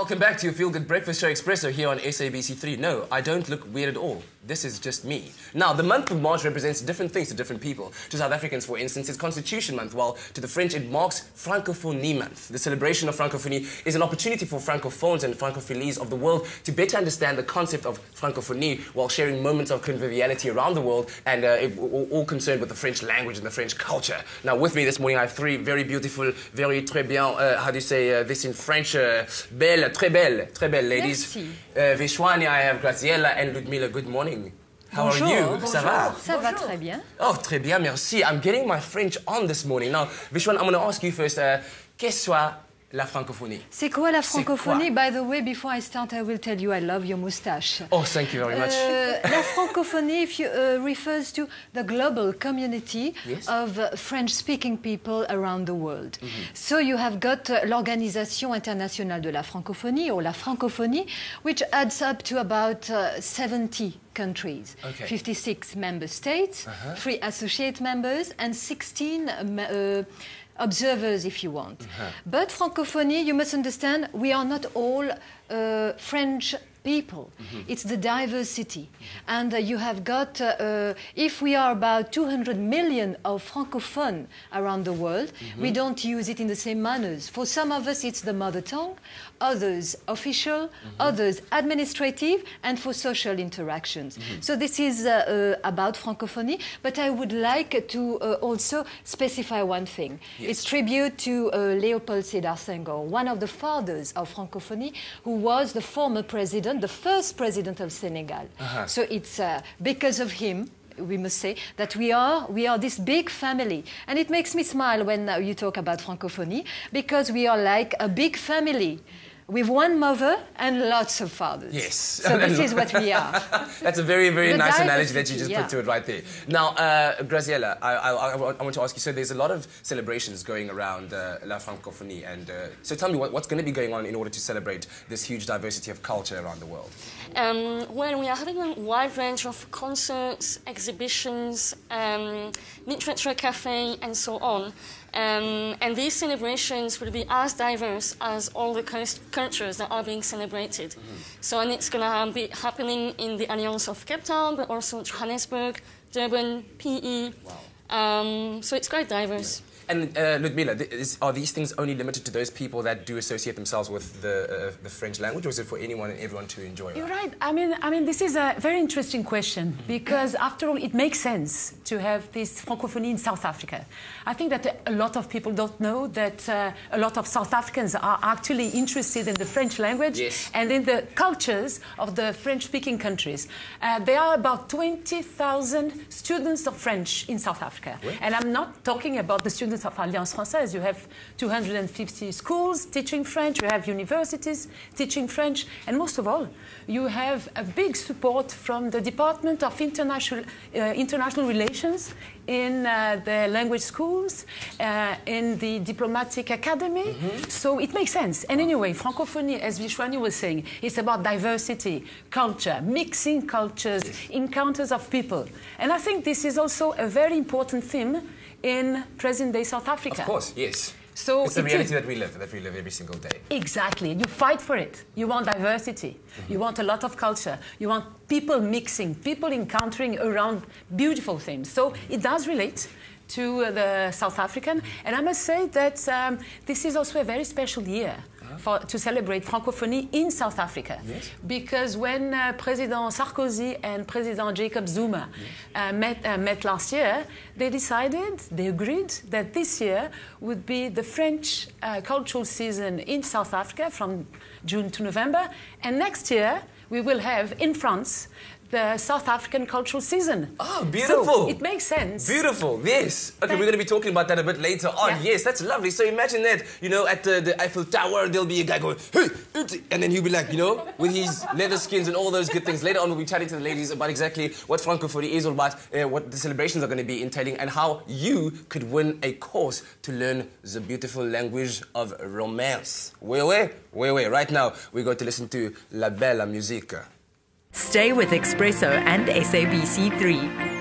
welcome back to your Feel Good Breakfast Show Expresso here on SABC3. No, I don't look weird at all. This is just me. Now, the month of March represents different things to different people. To South Africans, for instance, it's Constitution Month, while to the French, it marks Francophonie Month. The celebration of Francophonie is an opportunity for Francophones and Francophilies of the world to better understand the concept of Francophonie while sharing moments of conviviality around the world and all concerned with the French language and the French culture. Now, with me this morning, I have three very beautiful, very très bien, how do you say this in French? Belle, très belle ladies. Vishwani, I have Graziella and Ludmila. Good morning. How Bonjour. are you? Bonjour. Ça va? Ça va très bien. Oh, très bien, merci. I'm getting my French on this morning. Now, Vishwan, I'm going to ask you first, qu'est-ce soit la francophonie? C'est quoi la francophonie? By the way, before I start, I will tell you I love your moustache. Oh, thank you very much. La francophonie refers to the global community of French-speaking people around the world. So you have got l'Organisation Internationale de la Francophonie, or la Francophonie, which adds up to about 70 countries, 56 member states, 3 associate members, and 16 observers, if you want. But Francophonie, you must understand, we are not all French people. It's the diversity. And you have got, if we are about 200 million of Francophone around the world, we don't use it in the same manners. For some of us, it's the mother tongue, others official, others administrative, and for social interactions. So this is about Francophonie, but I would like to also specify one thing. It's tribute to Léopold Sédar Senghor, one of the fathers of Francophonie, who was the former president, the first president of Senegal. So it's because of him, we must say, that we are this big family. And it makes me smile when you talk about Francophonie, because we are like a big family with one mother and lots of fathers. Yes. So this is what we are. That's a very, very nice analogy that you just put to it right there. Now, Graziella, I want to ask you, so there's a lot of celebrations going around La Francophonie, and so tell me what's going to be going on in order to celebrate this huge diversity of culture around the world? Well, we are having a wide range of concerts, exhibitions, literature cafe, and so on. And these celebrations will be as diverse as all the cultures that are being celebrated. So, and it's going to be happening in the Alliance of Cape Town, but also Johannesburg, Durban, PE. Wow. So it's quite diverse. And Ludmila, are these things only limited to those people that do associate themselves with the French language, or is it for anyone and everyone to enjoy? You're right. I mean, this is a very interesting question, because after all, it makes sense to have this Francophonie in South Africa. I think that a lot of people don't know that a lot of South Africans are actually interested in the French language and in the cultures of the French-speaking countries. There are about 20,000 students of French in South Africa. And I'm not talking about the students of Alliance Francaise. You have 250 schools teaching French, you have universities teaching French, and most of all, you have a big support from the Department of International Relations in the language schools, in the diplomatic academy. So it makes sense. And anyway, Francophonie, as Vishwani was saying, is about diversity, culture, mixing cultures, encounters of people. And I think this is also a very important theme in present-day South Africa. Of course, yes. So it's the reality that we live every single day. Exactly. You fight for it. You want diversity. You want a lot of culture. You want people mixing, people encountering around beautiful things. So it does relate to the South African. And I must say that this is also a very special year to celebrate Francophonie in South Africa. Because when President Sarkozy and President Jacob Zuma met last year, they agreed that this year would be the French cultural season in South Africa from June to November. And next year, we will have in France the South African cultural season. Oh, beautiful. So it makes sense. Beautiful, yes. Okay, we're going to be talking about that a bit later on. Yes, that's lovely. So imagine that, you know, at the Eiffel Tower, there'll be a guy going, hey, and then he'll be like, you know, with his leather skins and all those good things. Later on, we'll be chatting to the ladies about exactly what Francophonie is all about, what the celebrations are going to be entailing, and how you could win a course to learn the beautiful language of romance. Oui. Right now, we're going to listen to La Belle Musique. Stay with Expresso and SABC3.